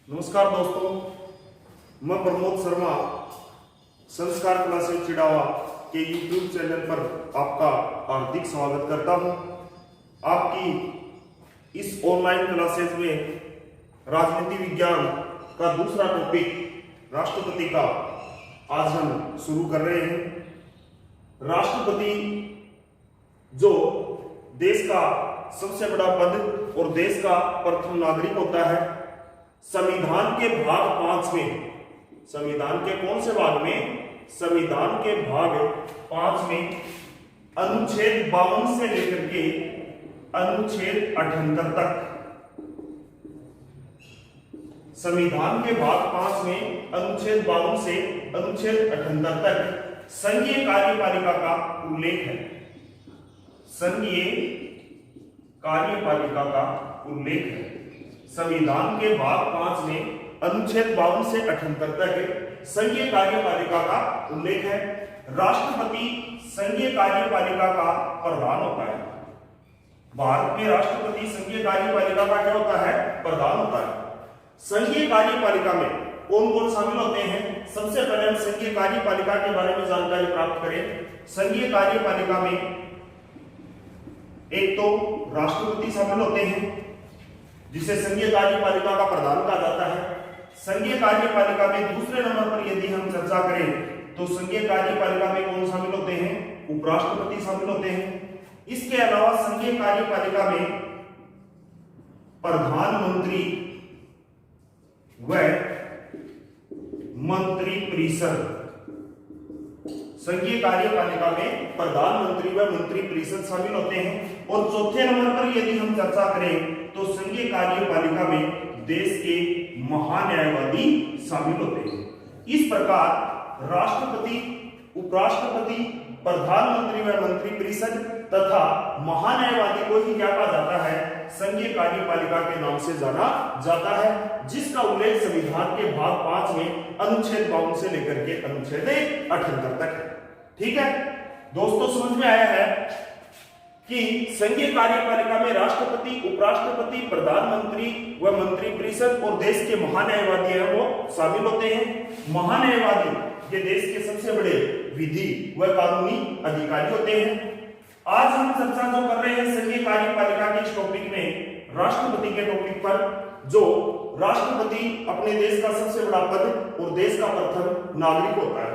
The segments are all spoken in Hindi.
नमस्कार दोस्तों, मैं प्रमोद शर्मा संस्कार क्लासेस चिड़ावा के यूट्यूब चैनल पर आपका हार्दिक स्वागत करता हूं। आपकी इस ऑनलाइन क्लासेस में राजनीति विज्ञान का दूसरा टॉपिक राष्ट्रपति का आज हम शुरू कर रहे हैं। राष्ट्रपति जो देश का सबसे बड़ा पद और देश का प्रथम नागरिक होता है, संविधान के भाग 5 में, संविधान के कौन से भाग में? संविधान के भाग 5 में अनुच्छेद 52 से लेकर के अनुच्छेद 78 तक, संविधान के भाग 5 में अनुच्छेद 52 से अनुच्छेद 78 तक संघीय कार्यपालिका का उल्लेख है। संघीय कार्यपालिका का उल्लेख है। संविधान के भाग 5 में अनुच्छेद 52 से 78 तक संघीय कार्यपालिका का उल्लेख है। राष्ट्रपति संघीय कार्यपालिका का प्रधान होता है। भारत में राष्ट्रपति संघीय कार्यपालिका का क्या होता है? प्रधान होता है। संघीय कार्यपालिका में कौन कौन शामिल होते हैं? सबसे पहले हम संघीय कार्यपालिका के बारे में जानकारी प्राप्त करें। संघीय कार्यपालिका में एक तो राष्ट्रपति शामिल होते हैं, जिसे संघीय कार्यपालिका का प्रधान कहा जाता है। संघीय कार्यपालिका में दूसरे नंबर पर यदि हम चर्चा करें तो संघीय कार्यपालिका में कौन शामिल होते हैं? उपराष्ट्रपति शामिल होते हैं। इसके अलावा संघीय कार्यपालिका में प्रधानमंत्री व मंत्रिपरिषद, संघीय कार्यपालिका में प्रधानमंत्री व मंत्रिपरिषद शामिल होते हैं। और चौथे नंबर पर यदि हम चर्चा करें तो संघीय कार्यपालिका में देश के महान्यायवादी शामिल होते हैं। इस प्रकार राष्ट्रपति, उपराष्ट्रपति, प्रधानमंत्री व मंत्रिपरिषद तथा महान्यायवादी को ही क्या कहा जाता है? संघीय कार्यपालिका के नाम से जाना जाता है, जिसका उल्लेख संविधान के भाग 5 में अनुच्छेद 52 से लेकर के अनुच्छेद 78 तक है। ठीक है दोस्तों, समझ में आया है कि संघीय कार्यपालिका में राष्ट्रपति, उपराष्ट्रपति, प्रधानमंत्री व मंत्रिपरिषद और देश के महान्यायवादी हैं वो शामिल होते हैं। महान्यायवादी ये देश के सबसे बड़े विधि व कानूनी अधिकारी होते हैं। आज हम चर्चा जो कर रहे हैं संघीय कार्यपालिका के इस टॉपिक में, राष्ट्रपति के टॉपिक पर, जो राष्ट्रपति अपने देश का सबसे बड़ा पद और देश का प्रथम नागरिक होता है।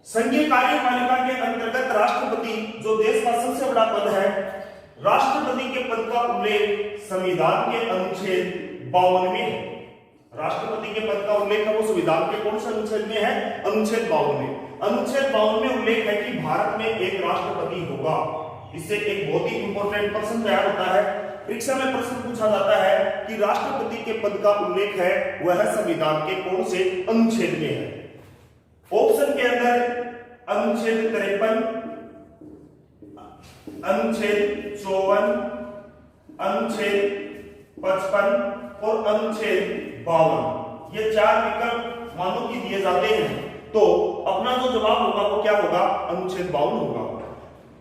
संघीय कार्यपालिका के अंतर्गत राष्ट्रपति जो देश का सबसे बड़ा पद है, राष्ट्रपति के पद का उल्लेख संविधान के अनुच्छेद 52 में है। राष्ट्रपति के पद का उल्लेख है वो संविधान के कौन से अनुच्छेद में है? अनुच्छेद 52 में। अनुच्छेद 52 में उल्लेख है कि भारत में एक राष्ट्रपति होगा। इससे एक बहुत ही इंपॉर्टेंट प्रश्न तैयार होता है। परीक्षा में प्रश्न पूछा जाता है कि राष्ट्रपति के पद का उल्लेख है वह संविधान के कौन से अनुच्छेद में है? ऑप्शन के अंदर अनुच्छेद 53, अनुच्छेद 54, अनुच्छेद 55 और अनुच्छेद 52, ये 4 विकल्प मानो कि दिए जाते हैं, तो अपना जो जवाब होगा वो क्या होगा? अनुच्छेद 52 होगा।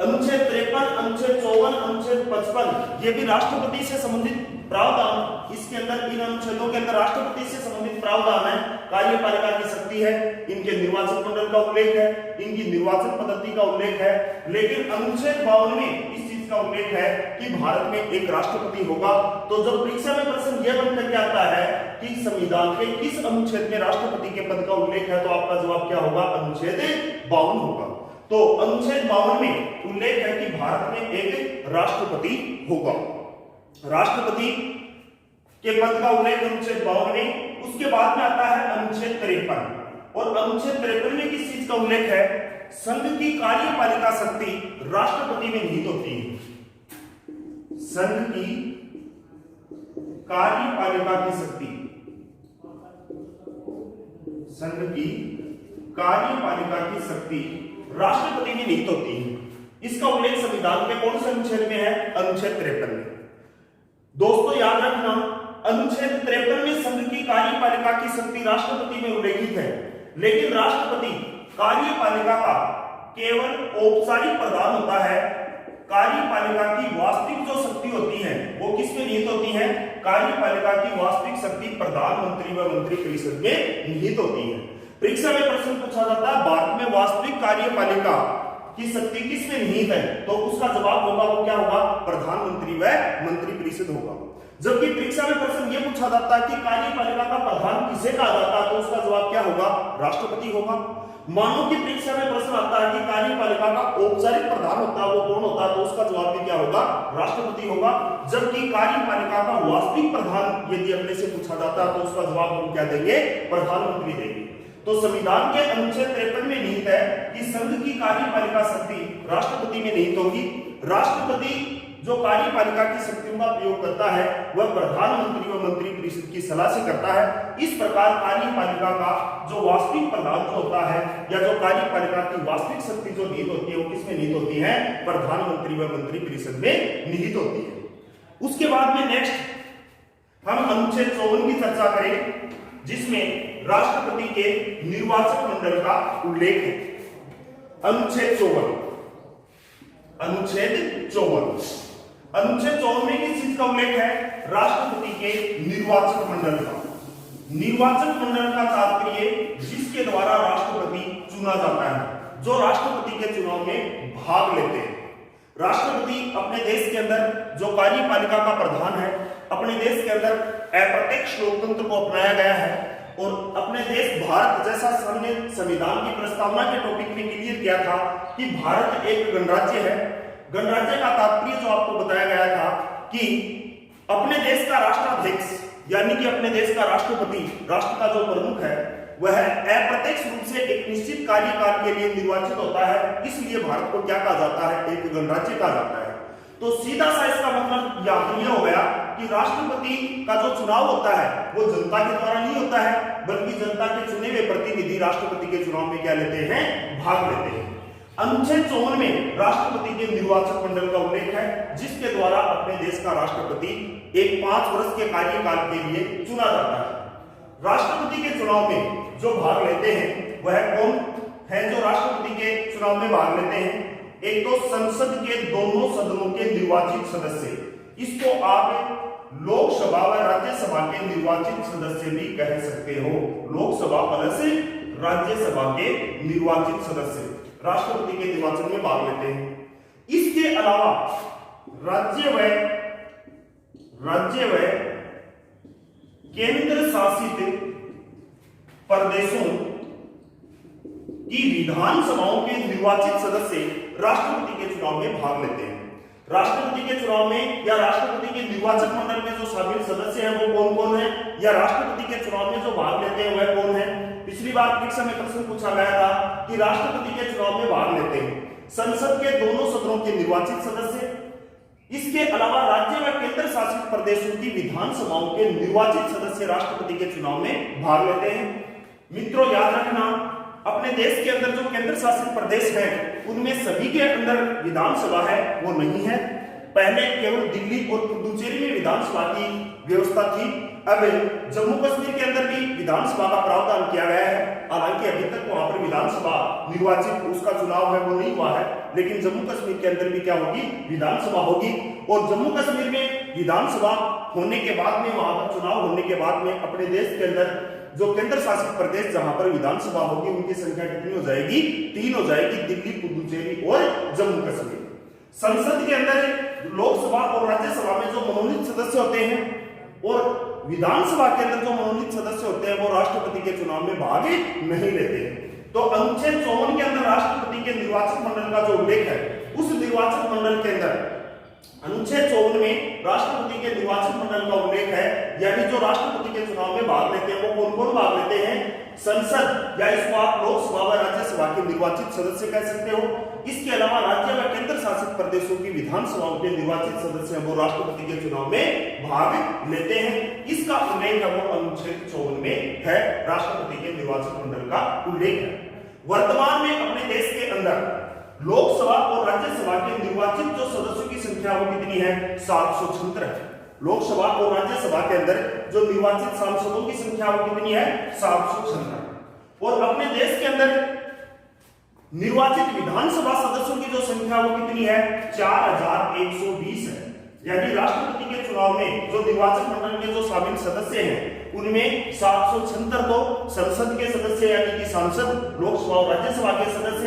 अनुच्छेद 53, अनुच्छेद 54, अनुच्छेद 55 ये भी राष्ट्रपति से संबंधित प्रावधान, इसके अंदर इन अनुच्छेदों के अंदर राष्ट्रपति से संबंधित प्रावधान है। कार्यपालिका की शक्ति है, इनके निर्वाचन मंडल का उल्लेख है, इनकी निर्वाचन पद्धति का उल्लेख है। लेकिन अनुच्छेद 52 में इस चीज का उल्लेख है कि भारत में एक राष्ट्रपति होगा। तो जब परीक्षा में प्रश्न यह बनकर के आता है कि संविधान के किस अनुच्छेद में राष्ट्रपति के पद का उल्लेख है, तो आपका जवाब क्या होगा? अनुच्छेद 52 होगा। तो अनुच्छेद 52 में उल्लेख है कि भारत में एक राष्ट्रपति होगा। राष्ट्रपति के पद का उल्लेख अनुच्छेद 52 में। उसके बाद में आता है अनुच्छेद 53, और अनुच्छेद 53 में किस चीज का उल्लेख है? संघ की कार्यपालिका शक्ति राष्ट्रपति में निहित होती है। संघ की कार्यपालिका की शक्ति, संघ की कार्यपालिका की शक्ति राष्ट्रपति में निहित होती है। इसका उल्लेख संविधान के कौन से अनुच्छेद में है? अनुच्छेद 53 में। दोस्तों याद रखना, अनुच्छेद 53 में संघ की कार्यपालिका की शक्ति राष्ट्रपति में उल्लेखित है, लेकिन राष्ट्रपति कार्यपालिका का केवल औपचारिक प्रधान होता है। कार्यपालिका की वास्तविक जो शक्ति होती है वो किसमें निहित होती है? कार्यपालिका की वास्तविक शक्ति प्रधानमंत्री व मंत्रिपरिषद में निहित होती है। परीक्षा में प्रश्न पूछा जाता है भारत में वास्तविक कार्यपालिका की शक्ति किसमें निहित है, तो उसका जवाब होगा वो क्या होगा, प्रधानमंत्री व मंत्रिपरिषद होगा। जबकि परीक्षा में प्रश्न यह पूछा जाता है कि कार्यपालिका का प्रधान किसे कहा जाता है, तो उसका जवाब क्या होगा, राष्ट्रपति होगा। मानो कि परीक्षा में प्रश्न आता है कि कार्यपालिका का औपचारिक प्रधान होता है वो कौन होता है, तो उसका जवाब भी क्या होगा, राष्ट्रपति होगा। जबकि कार्यपालिका का वास्तविक प्रधान यदि अपने से पूछा जाता है तो उसका जवाब हम क्या देंगे, प्रधानमंत्री देंगे। तो संविधान के अनुच्छेद 53 में निहित है कि संघ की कार्यपालिका शक्ति राष्ट्रपति में निहित होगी। राष्ट्रपति जो कार्यपालिका की शक्तियों का प्रयोग करता है वह प्रधानमंत्री व मंत्रिपरिषद की सलाह से करता है। इस प्रकार कार्यपालिका का जो वास्तविक प्रधान जो होता है या जो कार्यपालिका की वास्तविक शक्ति जो निहित होती है वो किसमें निहित होती है, प्रधानमंत्री व मंत्रिपरिषद में निहित होती है। उसके बाद में नेक्स्ट हम अनुच्छेद 54 की चर्चा करें जिसमें राष्ट्रपति के निर्वाचक मंडल का उल्लेख है। अनुच्छेद 54 में किस चीज का उल्लेख है, राष्ट्रपति के निर्वाचक मंडल का। निर्वाचक मंडल का तात्पर्य जिसके द्वारा राष्ट्रपति चुना जाता है, जो राष्ट्रपति के चुनाव में भाग लेते हैं। राष्ट्रपति अपने देश के अंदर जो कार्यपालिका का प्रधान है, अपने देश के अंदर अप्रत्यक्ष लोकतंत्र को अपनाया गया है और अपने देश भारत जैसा हमने संविधान की प्रस्तावना के टॉपिक में क्लियर किया था कि भारत एक गणराज्य है। गणराज्य का तात्पर्य जो आपको बताया गया था कि अपने देश का राष्ट्राध्यक्ष यानी कि अपने देश का राष्ट्रपति, राष्ट्र का जो प्रमुख है वह अप्रत्यक्ष रूप से एक निश्चित कार्यकाल के लिए निर्वाचित होता है। इसलिए भारत को क्या कहा जाता है, एक गणराज्य कहा जाता है। तो सीधा सा इसका मतलब यह हो गया कि राष्ट्रपति का जो चुनाव होता है वो जनता के द्वारा नहीं होता है, बल्कि जनता के चुने हुए प्रतिनिधि राष्ट्रपति के चुनाव में क्या लेते हैं, भाग लेते हैं। अनुच्छेद 54 में राष्ट्रपति के निर्वाचक मंडल का उल्लेख है जिसके द्वारा अपने देश का राष्ट्रपति एक 5 वर्ष के कार्यकाल के लिए चुना जाता है। राष्ट्रपति के चुनाव में जो भाग लेते हैं वह कौन है, जो राष्ट्रपति के चुनाव में भाग लेते हैं, एक तो संसद के दोनों सदनों के निर्वाचित सदस्य, इसको आप लोकसभा व राज्यसभा के निर्वाचित सदस्य भी कह सकते हो। लोकसभा प्लस राज्यसभा के निर्वाचित सदस्य राष्ट्रपति के निर्वाचन में भाग लेते हैं। इसके अलावा राज्य व केंद्र शासित प्रदेशों की विधानसभाओं के निर्वाचित सदस्य राष्ट्रपति के चुनाव में भाग लेते हैं। राष्ट्रपति के चुनाव में या राष्ट्रपति के निर्वाचक मंडल में जो शामिल सदस्य हैं वो कौन कौन है, या राष्ट्रपति के चुनाव में जो भाग लेते हैं वह कौन है। पिछली बार परीक्षा में प्रश्न पूछा गया था कि राष्ट्रपति के चुनाव में भाग लेते हैं संसद के दोनों सदनों के निर्वाचित सदस्य, इसके अलावा राज्य व केंद्र शासित प्रदेशों की विधानसभाओं के निर्वाचित सदस्य राष्ट्रपति के चुनाव में भाग लेते हैं। मित्रों याद रखना, अपने देश के अंदर जो केंद्र शासित प्रदेश है उनमें सभी के अंदर विधानसभा है वो नहीं है। पहले केवल दिल्ली और पुडुचेरी में विधानसभा की व्यवस्था थी। अब जम्मू कश्मीर के अंदर भी विधानसभा का प्रावधान किया गया है। हालांकि अभी तक वहां पर विधानसभा निर्वाचित उसका चुनाव है वो नहीं हुआ है, लेकिन जम्मू कश्मीर के अंदर भी क्या होगी, विधानसभा होगी। और जम्मू कश्मीर में विधानसभा होने के बाद में, वहां पर चुनाव होने के बाद में अपने देश के अंदर जो केंद्र शासित प्रदेश जहां पर विधानसभा होगी उनकी संख्या कितनी हो जाएगी, 3 हो जाएगी, दिल्ली, पुडुचेरी और जम्मू कश्मीर। संसद के अंदर लोकसभा और राज्यसभा में जो मनोनीत सदस्य होते हैं और विधानसभा के अंदर जो मनोनीत सदस्य होते हैं वो राष्ट्रपति के चुनाव में भाग नहीं लेते हैं। तो अनुच्छेद 54 के अंदर राष्ट्रपति के निर्वाचक मंडल का जो उल्लेख है, उस निर्वाचक मंडल के अंदर अनुच्छेद 54 में राष्ट्रपति के निर्वाचक मंडल का उल्लेख है, यानी जो राष्ट्रपति के चुनाव में भाग लेते हैं वो कौन कौन भाग लेते हैं, संसद या इसको आप लोकसभा व राज्यसभा के निर्वाचित सदस्य कह सकते हो। इसके अलावा राज्य व केंद्र शासित प्रदेशों की विधानसभाओं के निर्वाचित सदस्य वो राष्ट्रपति के चुनाव में भाग लेते हैं। इसका उल्लेख है वो अनुच्छेद 54 में है, राष्ट्रपति के निर्वाचक मंडल का उल्लेख है। वर्तमान में अपने देश के अंदर लोकसभा और राज्यसभा के निर्वाचित जो सदस्यों की संख्या वो कितनी है, 776 है। लोकसभा और राज्यसभा के अंदर जो निर्वाचित सांसदों की संख्या वो कितनी है, 776। और अपने देश के अंदर निर्वाचित विधानसभा सदस्यों की जो संख्या वो कितनी है, 4120 है। यानी राष्ट्रपति के चुनाव में जो निर्वाचन मंडल में जो शामिल सदस्य हैं उनमें 776 तो संसद के सदस्य यानी कि सांसद, लोकसभा और राज्यसभा के सदस्य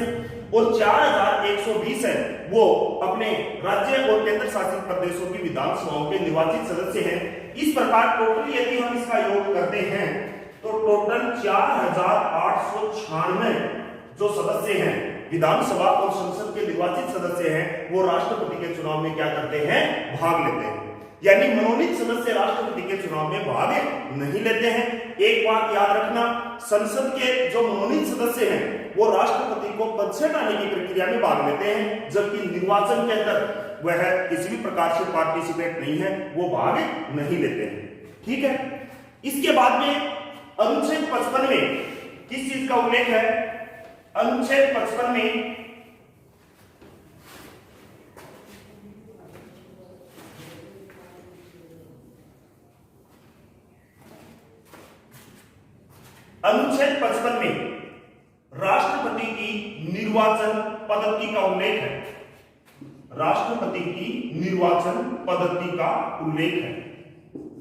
और 4120 है वो अपने राज्य और केंद्र शासित प्रदेशों की विधानसभाओं के निर्वाचित सदस्य हैं। इस प्रकार टोटल यदि हम इसका योग करते हैं तो टोटल 4896 जो सदस्य हैं विधानसभा और संसद के निर्वाचित सदस्य हैं वो राष्ट्रपति के चुनाव में क्या करते हैं, भाग लेते हैं। यानी मनोनीत सदस्य राष्ट्रपति के चुनाव में भाग नहीं लेते हैं। एक बात याद रखना, संसद के जो मनोनीत सदस्य हैं वो राष्ट्रपति को पद से हटाने की प्रक्रिया में भाग लेते हैं, जबकि निर्वाचन के अंदर वह किसी भी प्रकार से पार्टिसिपेट नहीं है, वो भाग नहीं लेते हैं। ठीक है। इसके बाद में अनुच्छेद 55 में किस चीज का उल्लेख है? अनुच्छेद 55 में अनुच्छेद 55 में राष्ट्रपति की निर्वाचन पद्धति का उल्लेख है। राष्ट्रपति की निर्वाचन पद्धति का उल्लेख है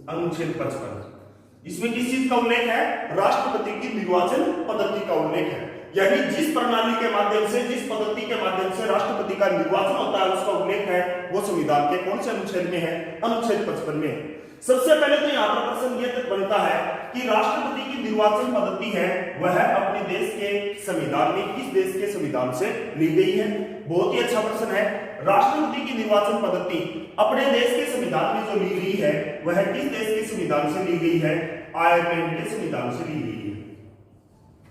अनुच्छेद 55। इसमें किस चीज का उल्लेख है? राष्ट्रपति की निर्वाचन पद्धति का उल्लेख है। यानी जिस प्रणाली के माध्यम से, जिस पद्धति के माध्यम से राष्ट्रपति का निर्वाचन होता है उसका उल्लेख है वो संविधान के कौन से अनुच्छेद में है? अनुच्छेद 55 में। सबसे पहले तो यहाँ पर प्रश्न ये बनता है कि राष्ट्रपति की निर्वाचन पद्धति है वह अपने देश के संविधान में किस देश के संविधान से ली गई है? बहुत ही अच्छा प्रश्न है। राष्ट्रपति की निर्वाचन पद्धति अपने देश के संविधान में जो ली गई है वह किस देश के संविधान से ली गई है? आयरलैंड के संविधान से ली गई है।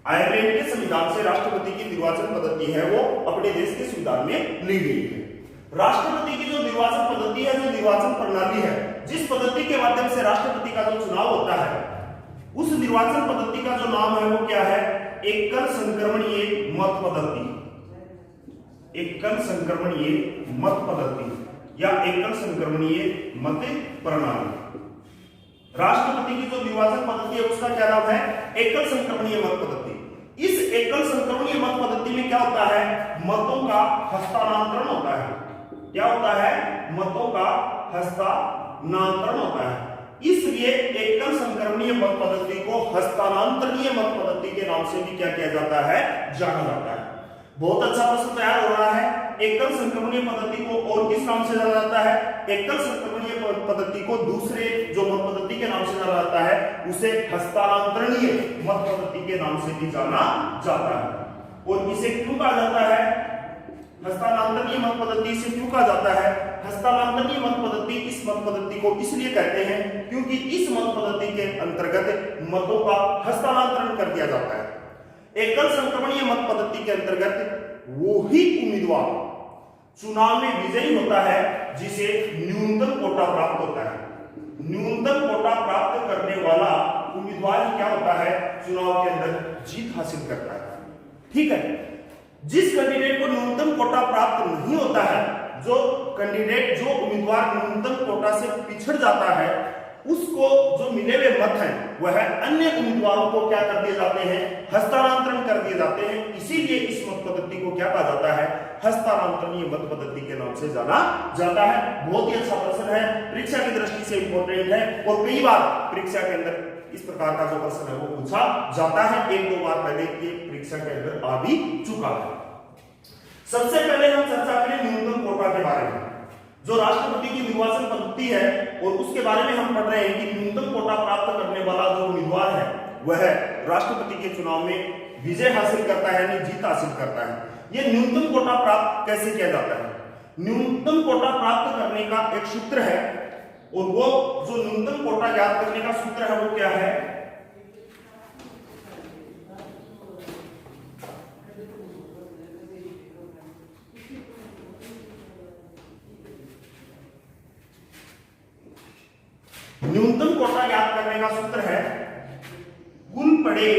आयरलैंड के संविधान से राष्ट्रपति की निर्वाचन पद्धति है वो अपने देश के संविधान में ली गई है। राष्ट्रपति की जो निर्वाचन पद्धति है, जो निर्वाचन प्रणाली है, जिस पद्धति के माध्यम से राष्ट्रपति का जो चुनाव होता है उस निर्वाचन पद्धति का जो नाम है वो क्या है? एकल संक्रमणीय मत पद्धति। एकल संक्रमणीय मत पद्धति या एकल संक्रमणीय मत प्रणाली। राष्ट्रपति की जो निर्वाचन पद्धति है उसका क्या नाम है? एकल संक्रमणीय मत पद्धति। इस एकल संक्रमणीय मत पद्धति में क्या होता है? मतों का हस्तांतरण होता है। क्या होता है? मतों का हस्तांतरण होता है। इसलिए एकल संक्रमणीय मत पद्धति को हस्तांतरणीय मत पद्धति के नाम से भी क्या किया जाता है? जाना जाता है। बहुत अच्छा प्रश्न तैयार हो रहा है। एकल संक्रमणीय पद्धति को और किस नाम से जाना जाता है? एकल संक्रमणीय पद्धति को दूसरे जो मत पद्धति के नाम से जाना जाता है उसे हस्तांतरणीय मत पद्धति के नाम से भी जाना जाता है। और इसे क्यों कहा जाता है हस्तांतरणीय मत पद्धति? से क्यों कहा जाता है हस्तांतरणीय मत पद्धति? इस मत पद्धति को इसलिए कहते हैं क्योंकि इस मत पद्धति के अंतर्गत मतों का हस्तांतरण कर दिया जाता है। एकल संक्रमणीय मत पद्धति के अंतर्गत वो ही उम्मीदवार चुनाव में विजयी होता है जिसे न्यूनतम कोटा प्राप्त होता है। न्यूनतम कोटा प्राप्त करने वाला उम्मीदवार ही क्या होता है? चुनाव के अंदर जीत हासिल करता है। ठीक है। जिस कैंडिडेट को न्यूनतम कोटा प्राप्त नहीं होता है, जो कैंडिडेट जो उम्मीदवार न्यूनतम कोटा से पिछड़ जाता है उसको जो मिले हुए मत हैं वह अन्य उम्मीदवारों को क्या कर दिए जाते हैं? हस्तांतरण कर दिए जाते हैं। इसीलिए इस मत पद्धति को क्या कहा जाता है? हस्तांतरणीय मत पद्धति के नाम से जाना जाता है। बहुत ही अच्छा प्रश्न है, परीक्षा की दृष्टि से इंपॉर्टेंट है और कई बार परीक्षा के अंदर इस प्रकार का जो प्रश्न है वो पूछा जाता है। एक दो बार पहले ये परीक्षा के अंदर आ भी चुका है। सबसे पहले हम चर्चा करें न्यूनतम कोटा के बारे में। जो राष्ट्रपति की निर्वाचन पद्धति है और उसके बारे में हम पढ़ रहे हैं कि न्यूनतम कोटा प्राप्त करने वाला जो उम्मीदवार है वह राष्ट्रपति के चुनाव में विजय हासिल करता है यानी जीत हासिल करता है। यह न्यूनतम कोटा प्राप्त कैसे किया जाता है? न्यूनतम कोटा प्राप्त करने का एक सूत्र है और वो जो न्यूनतम कोटा ज्ञात करने का सूत्र है वो क्या है? न्यूनतम कोटा ज्ञात करने का सूत्र है कुल पड़े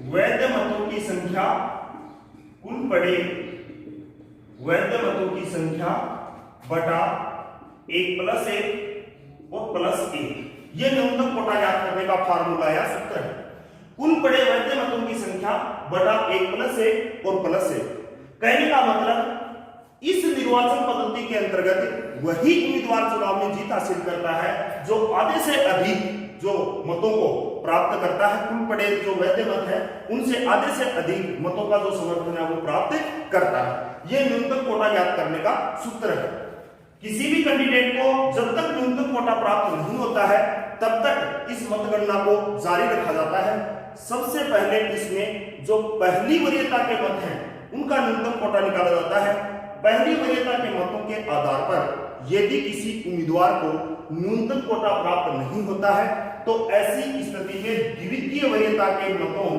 वैध मतों की संख्या, कुल पड़े वैध मतों की संख्या बटा 1+1 और +1। यह न्यूनतम कोटा ज्ञात करने का फार्मूला या सूत्र है। कुल पड़े वैध मतों की संख्या बटा 1+1 और +1। कहने का मतलब इस निर्वाचन पद्धति के अंतर्गत वही उम्मीदवार चुनाव में जीत हासिल करता है जो आधे से अधिक जो मतों को प्राप्त करता है, कुल पड़े जो वैध मत है उनसे आधे से अधिक मतों का जो समर्थन है वो प्राप्त करता है। यह न्यूनतम कोटा ज्ञात करने का सूत्र है। किसी भी कैंडिडेट को जब तक न्यूनतम कोटा प्राप्त नहीं होता है तब तक इस मतगणना को जारी रखा जाता है। सबसे पहले इसमें जो पहली वरीयता के मत हैं उनका न्यूनतम कोटा निकाला जाता है। पहली वरीयता के मतों के आधार पर यदि किसी उम्मीदवार को न्यूनतम कोटा प्राप्त नहीं होता है तो ऐसी स्थिति में द्वितीय वरीयता के मतों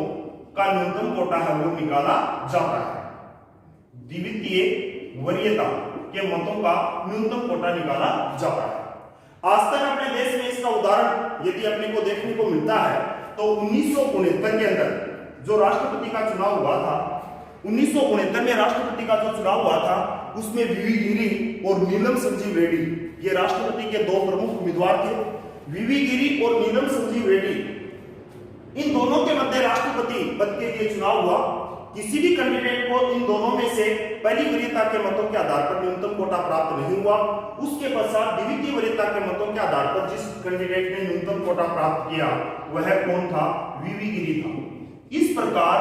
का न्यूनतम कोटा है वो निकाला जाता है। द्वितीय वरीयता के मतों का न्यूनतम कोटा निकाला जाता है। आज तक अपने देश में इसका उदाहरण यदि अपने को देखने को मिलता है तो 1969 के अंदर जो राष्ट्रपति का चुनाव हुआ था, 1969 में राष्ट्रपति का जो चुनाव हुआ था उसमें वीवी गिरी और नीलम संजीव रेड्डी ये राष्ट्रपति के दो प्रमुख उम्मीदवार थे। वीवी गिरी और नीलम संजीव रेड्डी इन दोनों के मध्य राष्ट्रपति पद के लिए चुनाव हुआ। किसी भी कैंडिडेट को इन दोनों में से पहली वरीयता के मतों के आधार पर न्यूनतम कोटा प्राप्त नहीं हुआ। उसके पश्चात द्वितीय वरीयता के मतों के आधार पर जिस कैंडिडेट ने न्यूनतम कोटा प्राप्त किया वह कौन था? वीवी गिरी था। इस प्रकार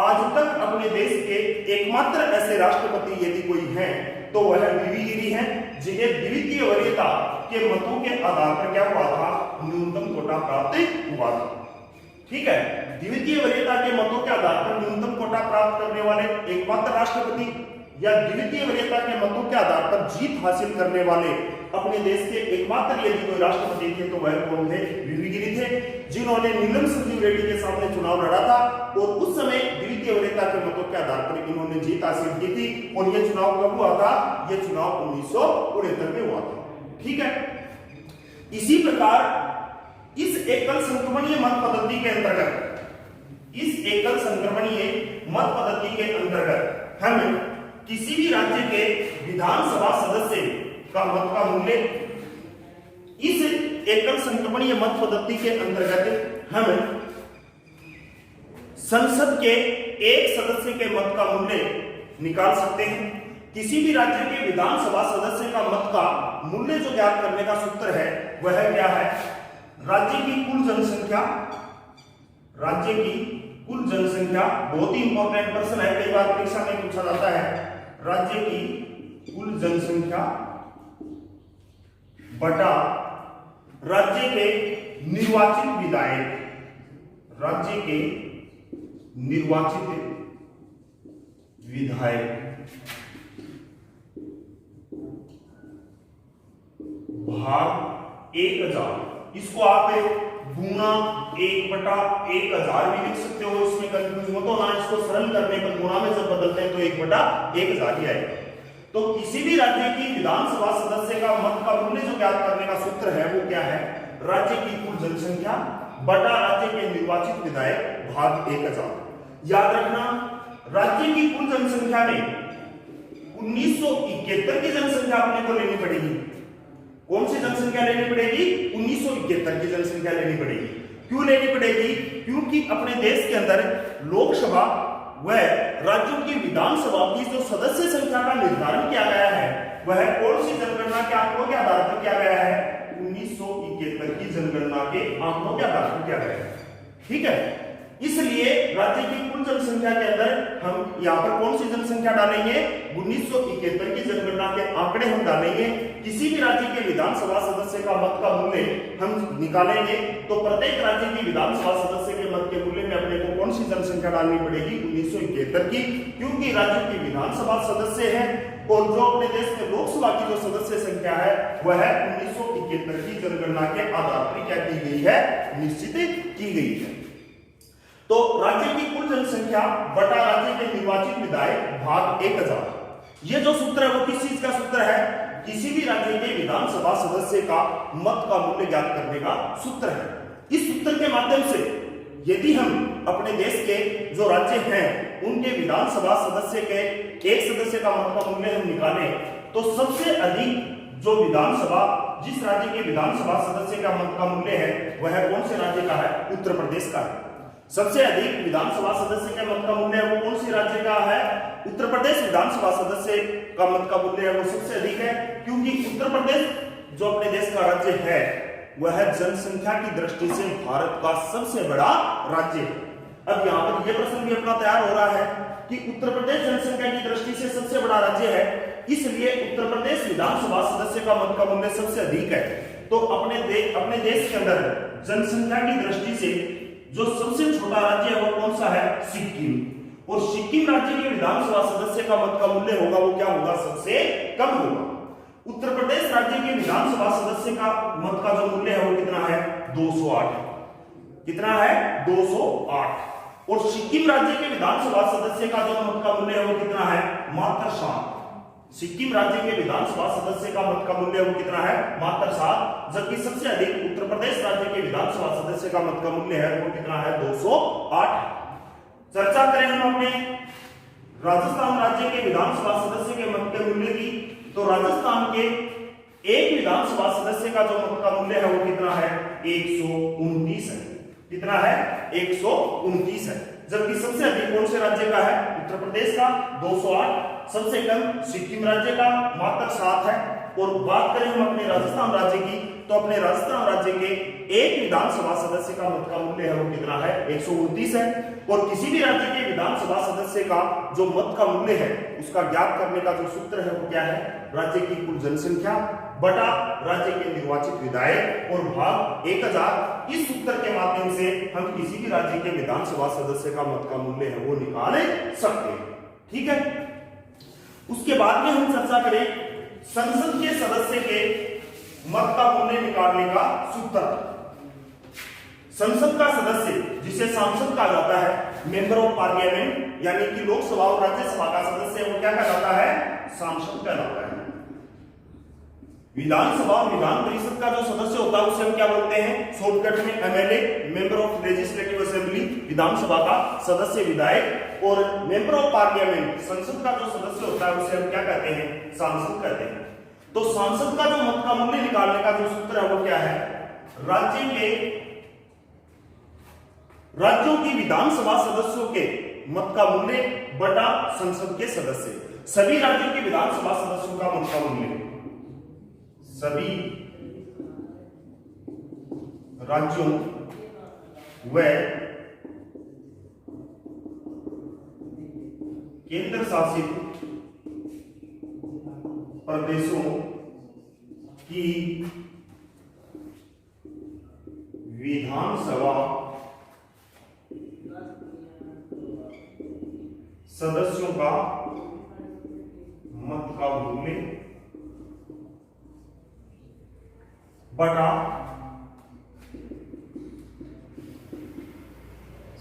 आज तक अपने देश के एकमात्र ऐसे राष्ट्रपति यदि कोई है तो वह वीवी गिरी है जिन्हें द्वितीय वरीयता के मतों के आधार पर क्या हुआ था? न्यूनतम कोटा प्राप्त हुआ था। ठीक है, द्वितीय वरीयता के मतों के आधार पर न्यूनतम कोटा प्राप्त करने वाले एकमात्र राष्ट्रपति या द्वितीय वरीयता के मतों के आधार पर जीत हासिल करने वाले अपने देश के एकमात्र यदि कोई राष्ट्रपति थे तो वह कौन थे? वीवी गिरी थे, जिन्होंने नीलम संजीव रेड्डी के सामने चुनाव लड़ा था और उस समय द्वितीय वरीयता के मतों के आधार पर इन्होंने जीत हासिल की थी। और यह चुनाव कब हुआ था? यह चुनाव 1969 में हुआ था। ठीक है, इसी प्रकार इस एकल संक्रमणीय मत पद्धति के अंतर्गत हम किसी भी राज्य के विधानसभा सदस्य का मत का मूल्य इस एकल संक्रमणीय मत पद्धति के अंतर्गत हम संसद के एक सदस्य के मत का मूल्य निकाल सकते हैं। किसी भी राज्य के विधानसभा सदस्य का मत का मूल्य जो ज्ञात करने का सूत्र है वह क्या है? राज्य की कुल जनसंख्या, राज्य की कुल जनसंख्या बहुत ही इंपॉर्टेंट प्रश्न है, कई बार परीक्षा में पूछा जाता है। राज्य की कुल जनसंख्या बटा राज्य के निर्वाचित विधायक, राज्य के निर्वाचित विधायक भाग 1000। इसको आप गुना 1/1000 भी लिख सकते हो, इसमें कंफ्यूज मत होना। इसको सरल करने पर गुना में जब बदलते हैं तो 1/1000 ही आएगा। तो किसी भी राज्य की विधानसभा सदस्य का मत का मूल्य जो ज्ञात करने का सूत्र है वो क्या है? राज्य की कुल जनसंख्या बटा राज्य के निर्वाचित विधायक भाग 1000। याद रखना, राज्य की कुल जनसंख्या में 1971 की जनसंख्या अपने को लेनी पड़ेगी। कौन सी जनसंख्या लेनी पड़ेगी? 1971 की जनसंख्या लेनी पड़ेगी। क्यों लेनी पड़ेगी? क्योंकि अपने देश के अंदर लोकसभा व राज्यों की विधानसभा की जो सदस्य संख्या का निर्धारण किया गया है वह कौन सी जनगणना के आंकड़ों के आधार पर किया गया है? 1971 की जनगणना के आंकड़ों के आधार पर किया गया है। ठीक है, इसलिए राज्य की कुल जनसंख्या के अंदर हम यहाँ पर कौन सी जनसंख्या डालेंगे? 1971 की जनगणना के आंकड़े हम डालेंगे। किसी भी राज्य के विधानसभा सदस्य का मत का मूल्य हम निकालेंगे तो प्रत्येक राज्य की विधानसभा सदस्य के मत के मूल्य में अपने को कौन सी जनसंख्या डालनी पड़ेगी? 1971 की, क्योंकि राज्य की विधानसभा सदस्य है और जो अपने देश में लोकसभा की जो सदस्य संख्या है वह 1971 की जनगणना के आधार पर क्या की गई है? निश्चित की गई है। तो राज्य की कुल जनसंख्या बटा राज्य के निर्वाचित विधायक भाग 1000। ये जो सूत्र है वो किस चीज का सूत्र है? किसी भी राज्य के विधानसभा सदस्य का मत का मूल्य ज्ञात करने का सूत्र है। इस सूत्र के माध्यम से यदि हम अपने देश के जो राज्य हैं उनके विधानसभा सदस्य के एक सदस्य का मत का मूल्य हम निकालें तो सबसे अधिक जो विधानसभा जिस राज्य के विधानसभा सदस्य का मत का मूल्य है वह कौन से राज्य का है? उत्तर प्रदेश का है। सबसे अधिक विधानसभा सदस्य के मत का मूल्य वो कौन सी राज्य का है? उत्तर प्रदेश विधानसभा सदस्य का मत का मूल्य है वो सबसे अधिक है, क्योंकि उत्तर प्रदेश जो अपने देश का राज्य है वह जनसंख्या की दृष्टि से भारत का सबसे बड़ा राज्य है। अब यहाँ पर यह प्रश्न भी अपना तैयार हो रहा है कि उत्तर प्रदेश जनसंख्या की दृष्टि से सबसे बड़ा राज्य है, इसलिए उत्तर प्रदेश विधानसभा सदस्य का मत का मूल्य सबसे अधिक है। तो अपने देश के अंदर जनसंख्या की दृष्टि से जो सबसे छोटा राज्य है वो कौन सा है? सिक्किम। और सिक्किम राज्य के विधानसभा सदस्य का मत का मूल्य होगा वो क्या होगा? सबसे कम होगा। उत्तर प्रदेश राज्य के विधानसभा सदस्य का मत का जो मूल्य है वो कितना है? 208। कितना है? 208। और सिक्किम राज्य के विधानसभा सदस्य का जो मत का मूल्य है वो कितना है? मात्र 7। सिक्किम राज्य के विधानसभा सदस्य का मत का मूल्य वो कितना है? मात्र 7। जबकि सबसे अधिक उत्तर प्रदेश राज्य के विधानसभा सदस्य का मत का मूल्य है वो कितना है? 208। चर्चा करें हम अपने राजस्थान राज्य के विधानसभा सदस्य के मत के मूल्य की, तो राजस्थान के एक विधानसभा सदस्य का जो मत का मूल्य है वो कितना है? 129 है। कितना है? 129 है। जबकि सबसे अधिक कौन से राज्य का है? उत्तर प्रदेश का 208। सबसे कम सिक्किम राज्य का मात्र 7 है। और बात करें हम अपने राजस्थान राज्य की, तो अपने राजस्थान राज्य के एक विधानसभा सदस्य का मत का मूल्य है वो कितना है? 129 है। और किसी भी राज्य के विधानसभा सदस्य का जो मत का मूल्य है उसका ज्ञात करने का जो सूत्र है वो क्या है? राज्य की कुल जनसंख्या बटा राज्य के निर्वाचित विधायक और भाग 1000। इस सूत्र के माध्यम से हम किसी भी राज्य के विधानसभा सदस्य का मत का मूल्य है वो निकाल सकते हैं। ठीक है। उसके बाद में हम चर्चा करें संसद के सदस्य के मत का मूल्य निकालने का सूत्र। संसद का सदस्य जिसे सांसद कहा जाता है, मेंबर ऑफ पार्लियामेंट, यानी कि लोकसभा और राज्यसभा का सदस्य वो क्या कहलाता है? सांसद कहलाता है। विधानसभा और विधान परिषद का जो सदस्य होता है उसे हम क्या बोलते हैं? शॉर्टकट में MLA, member of legislative assembly, विधानसभा का सदस्य विधायक। और मेंबर ऑफ पार्लियामेंट, संसद का जो सदस्य होता है उसे हम क्या कहते हैं? सांसद कहते हैं। तो सांसद का जो मत का मूल्य निकालने का जो सूत्र है वो क्या है? राज्यों की विधानसभा सदस्यों के मत का मूल्य बटा संसद के सदस्य। सभी राज्यों के विधानसभा सदस्यों का मत का मूल्य, सभी राज्यों व केंद्र शासित प्रदेशों की विधानसभा सदस्यों का मत का मूल्य बटा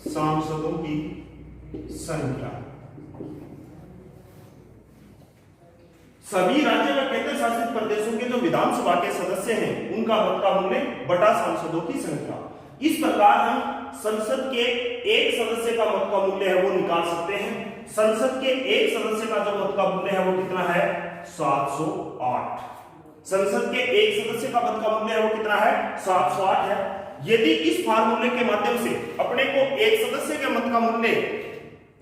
सांसदों की संख्या। सभी राज्य व केंद्र शासित प्रदेशों के जो विधानसभा के सदस्य हैं उनका मत का मूल्य बटा सांसदों की संख्या। इस प्रकार हम संसद के एक सदस्य का मत का मूल्य है वो निकाल सकते हैं। संसद के एक सदस्य का जो मत का मूल्य है वो कितना है? 708। संसद के एक सदस्य का मत का मूल्य है वो कितना है? 708 है। यदि इस फार्मूले के माध्यम से अपने को एक सदस्य के मत का मूल्य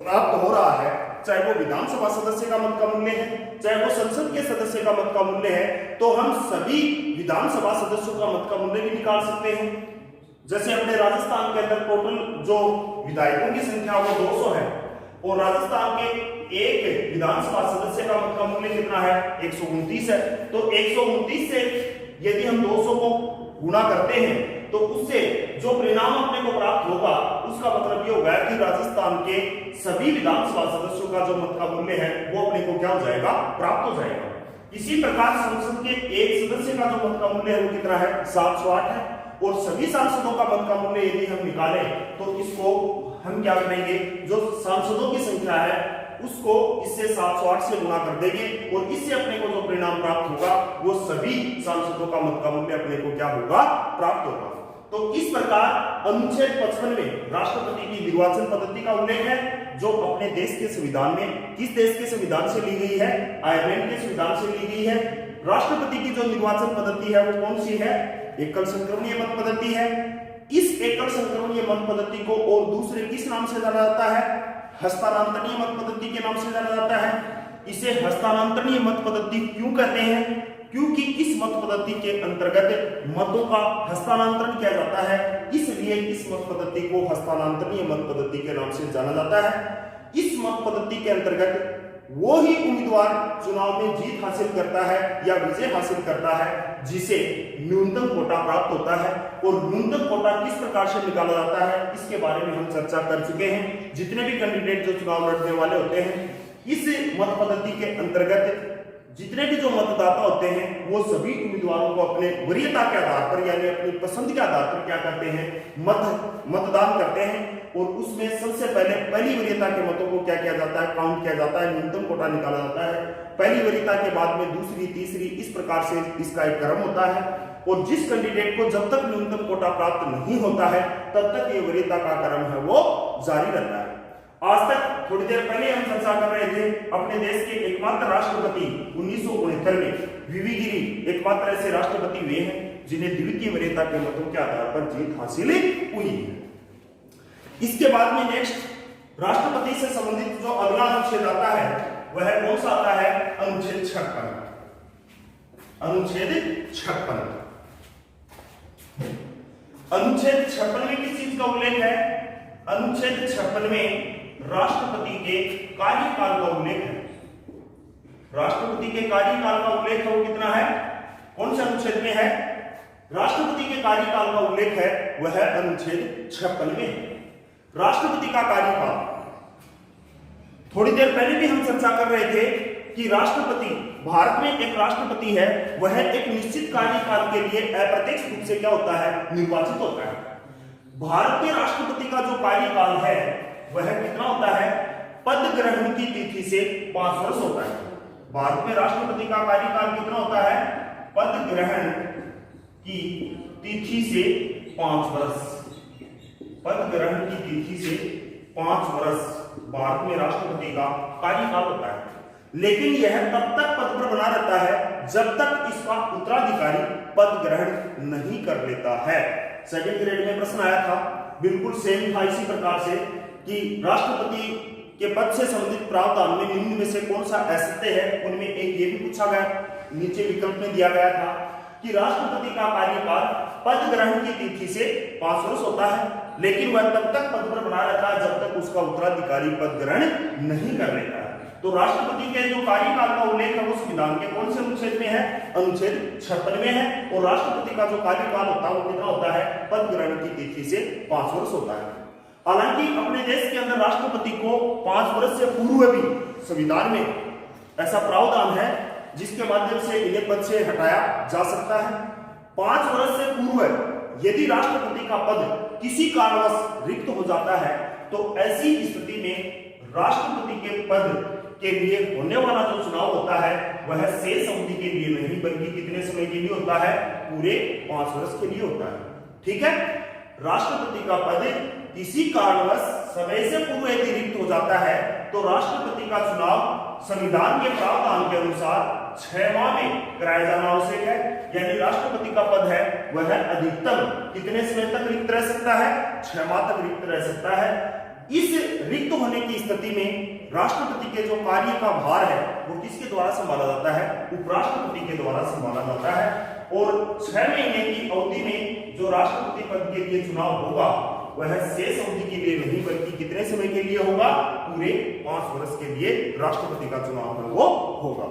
प्राप्त हो रहा है, चाहे वो विधानसभा सदस्य का मत का मूल्य है, चाहे वो संसद के सदस्य का मत का मूल्य है, तो हम सभी विधानसभा सदस्यों का मत का मूल्य भी निकाल सकते हैं। जैसे अपने राजस्थान के अंदर टोटल जो विधायकों की संख्या वो 200 है और राजस्थान के एक विधानसभा सदस्य का मत का मूल्य कितना है? 129 है। तो 129 से यदि हम 200 को गुणा करते हैं तो उससे जो परिणाम अपने को प्राप्त होगा उसका मतलब ये होगा कि राजस्थान के सभी विधानसभा सदस्यों का जो मत का मूल्य है वो अपने को क्या हो जाएगा? प्राप्त हो जाएगा। इसी प्रकार संसद के एक सदस्य का जो मत का मूल्य है वो कितना है? 708 है। और सभी सांसदों का मत का मूल्य यदि हम निकालें तो इसको हम क्या करेंगे? जो सांसदों की संख्या है उसको इससे 708 से गुणा कर देंगे और इससे अपने को जो परिणाम प्राप्त होगा वो सभी सांसदों का मत का मूल्य अपने को क्या होगा? प्राप्त होगा। तो इस प्रकार अनुच्छेद 55 में राष्ट्रपति की निर्वाचन पद्धति का उल्लेख है जो अपने देश के संविधान में, किस देश के संविधान से ली गई है? आयरलैंड के संविधान से ली गई है। राष्ट्रपति की जो निर्वाचन पद्धति है वो कौन सी है? एकल संक्रमणीय मत पद्धति है। इस एकल संक्रमणीय मत पद्धति को और दूसरे किस नाम से जाना जाता है? हस्तांतरणीय मत पद्धति के नाम से जाना जाता है। इसे हस्तांतरणीय मत पद्धति क्यों कहते हैं? क्योंकि इस मत पद्धति के अंतर्गत मतों का हस्तांतरण किया जाता है, इसलिए इस मत पद्धति को हस्तांतरणीय मत पद्धति के नाम से जाना जाता है। इस मत पद्धति के अंतर्गत वो ही उम्मीदवार चुनाव में जीत हासिल करता है या विजय हासिल करता है जिसे न्यूनतम कोटा प्राप्त होता है। और न्यूनतम कोटा किस प्रकार से निकाला जाता है इसके बारे में हम चर्चा कर चुके हैं। जितने भी कैंडिडेट जो चुनाव लड़ने वाले होते हैं, इस मत पद्धति के अंतर्गत जितने भी जो मतदाता होते हैं वो सभी उम्मीदवारों को अपने वरीयता के आधार पर यानी अपनी पसंद के आधार पर क्या करते हैं, मतदान करते हैं। और उसमें सबसे पहले पहली वरीयता के मतों को क्या किया जाता है, काउंट किया जाता है, न्यूनतम कोटा निकाला जाता है। पहली वरीयता के बाद में दूसरी, तीसरी, इस प्रकार से इसका एक क्रम होता है। और जिस कैंडिडेट को जब तक न्यूनतम कोटा प्राप्त नहीं होता है तब तक ये वरीयता का क्रम है वो जारी रहता है। आज तक थोड़ी देर पहले हम चर्चा कर रहे थे अपने देश के एकमात्र राष्ट्रपति 1969 में वीवी गिरी एकमात्र ऐसे राष्ट्रपति वे हैं जिन्हें द्वितीय वरीयता के मतों के आधार पर जीत हासिल हुई है। इसके बाद में नेक्स्ट राष्ट्रपति से संबंधित जो अगला अनुच्छेद आता है वह कौन सा आता है? अनुच्छेद 56। अनुच्छेद 56। अनुच्छेद 56 में किस चीज का उल्लेख है? अनुच्छेद 56 में राष्ट्रपति के कार्यकाल का उल्लेख है। राष्ट्रपति के कार्यकाल का उल्लेख है वो कितना है? कौन से अनुच्छेद में है? राष्ट्रपति के कार्यकाल का उल्लेख है वह अनुच्छेद 56 में है। राष्ट्रपति का कार्यकाल, थोड़ी देर पहले भी हम चर्चा कर रहे थे कि राष्ट्रपति, भारत में एक राष्ट्रपति है, वह एक निश्चित कार्यकाल के लिए अप्रत्यक्ष रूप से क्या होता है, निर्वाचित होता है। भारत के राष्ट्रपति का जो कार्यकाल है वह कितना होता है? पद ग्रहण की तिथि से 5 वर्ष होता है। भारत में राष्ट्रपति का कार्यकाल कितना होता है? पद ग्रहण की तिथि से 5 वर्ष। पद ग्रहण की तिथि से 5 वर्ष भारत में राष्ट्रपति का कार्यकाल होता है। लेकिन यह तब तक पद पर बना रहता है जब तक इसका उत्तराधिकारी पद ग्रहण नहीं कर लेता है। सेकंड ग्रेड में प्रश्न आया था, बिल्कुल सेम था इसी प्रकार से कि राष्ट्रपति के पद से संबंधित प्रावधान में निम्न में से कौन सा असत्य है। उनमें एक ये भी पूछा गया, नीचे विकल्प में दिया गया था कि राष्ट्रपति का कार्यकाल पद ग्रहण की तिथि से 5 वर्ष होता है, लेकिन वह तब तक पद पर बना रहता है जब तक उसका उत्तराधिकारी पद ग्रहण नहीं कर लेता है। तो राष्ट्रपति के जो कार्यकाल का उल्लेख है वो संविधान के कौन से अनुच्छेद में है? अनुच्छेद 56 में है। और राष्ट्रपति का जो कार्यकाल होता है वो कितना होता है? पद ग्रहण की तिथि से 5 वर्ष होता है। हालांकि अपने देश के अंदर राष्ट्रपति को 5 वर्ष से पूर्व भी संविधान में ऐसा प्रावधान है जिसके माध्यम से इन्हें पद से हटाया जा सकता है। 5 वर्ष से पूर्व यदि राष्ट्रपति का पद किसी कारणवश रिक्त हो जाता है तो ऐसी स्थिति में राष्ट्रपति के पद के लिए होने वाला जो चुनाव होता है वह शेष अवधि के लिए नहीं बल्कि कितने समय के लिए होता है? पूरे 5 वर्ष के लिए होता है। ठीक है, राष्ट्रपति का पद किसी कारणवश समय से पूर्व यदि रिक्त हो जाता है तो राष्ट्रपति का चुनाव संविधान के प्रावधान के अनुसार 6 माह में कराया जाना आवश्यक है। यानी राष्ट्रपति का पद है वह अधिकतम कितने समय तक रिक्त रह सकता है? 6 माह तक रिक्त रह सकता है। इस रिक्त होने की स्थिति में राष्ट्रपति के जो कार्य का भार है वो किसके द्वारा संभाला जाता है? उपराष्ट्रपति के द्वारा संभाला जाता है। और 6 महीने की अवधि में जो राष्ट्रपति पद के लिए चुनाव होगा वह शेष अवधि के लिए नहीं बल्कि कितने समय के लिए होगा? पूरे 5 वर्ष के लिए राष्ट्रपति का चुनाव है वो होगा।